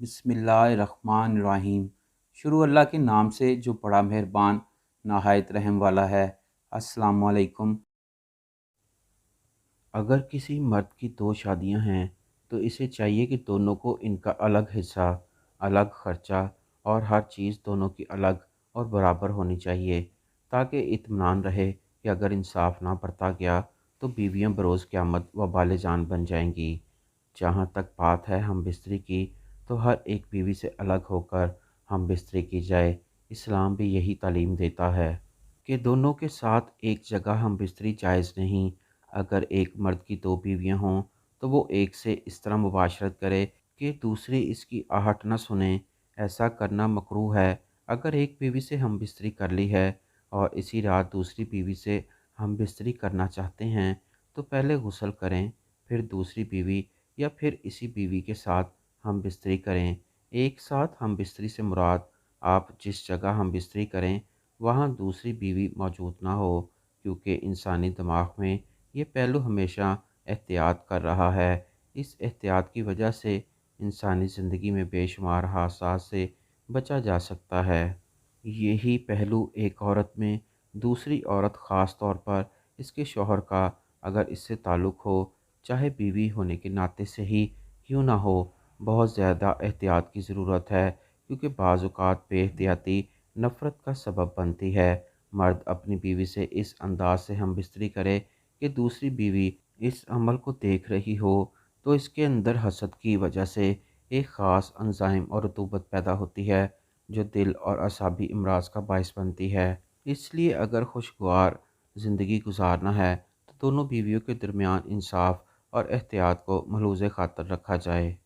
बिस्मिल्लाहिर्रहमानिर्रहीम। शुरू अल्लाह के नाम से जो बड़ा मेहरबान नहायत रहम वाला है। अस्सलामु अलैकुम। अगर किसी मर्द की दो शादियां हैं तो इसे चाहिए कि दोनों को इनका अलग हिस्सा, अलग खर्चा और हर चीज़ दोनों की अलग और बराबर होनी चाहिए, ताकि इत्मीनान रहे कि अगर इंसाफ ना बरता गया तो बीवियां बरोज़ क़यामत वबाल जान बन जाएंगी। जहाँ तक बात है हम बिस्तरी की, तो हर एक बीवी से अलग होकर हम बिस्तरी की जाए। इस्लाम भी यही तालीम देता है कि दोनों के साथ एक जगह हम बिस्तरी जायज़ नहीं। अगर एक मर्द की दो बीवियां हों तो वो एक से इस तरह मुबाशरत करे कि दूसरी इसकी आहट न सुने। ऐसा करना मकरूह है। अगर एक बीवी से हम बिस्तरी कर ली है और इसी रात दूसरी बीवी से हम बिस्तरी करना चाहते हैं तो पहले गुस्ल करें, फिर दूसरी बीवी या फिर इसी बीवी के साथ हम बिस्तरी करें। एक साथ हम बिस्तरी से मुराद आप जिस जगह हम बिस्तरी करें वहाँ दूसरी बीवी मौजूद ना हो, क्योंकि इंसानी दिमाग में ये पहलू हमेशा एहतियात कर रहा है। इस एहतियात की वजह से इंसानी ज़िंदगी में बेशुमार हादसा से बचा जा सकता है। यही पहलू एक औरत में दूसरी औरत ख़ास तौर पर इसके शौहर का अगर इससे ताल्लुक़ हो, चाहे बीवी होने के नाते से ही क्यों ना हो, बहुत ज़्यादा एहतियात की ज़रूरत है, क्योंकि बाज़ औक़ात बेएहतियाती नफ़रत का सबब बनती है। मर्द अपनी बीवी से इस अंदाज से हम बिस्तरी करे कि दूसरी बीवी इस अमल को देख रही हो तो इसके अंदर हसद की वजह से एक ख़ास एंजाइम और रतूबत पैदा होती है जो दिल और असाबी अमराज का बायस बनती है। इसलिए अगर खुशगवार ज़िंदगी गुजारना है तो दोनों बीवियों के दरमियान इंसाफ और एहतियात को मलूज़ खातर रखा जाए।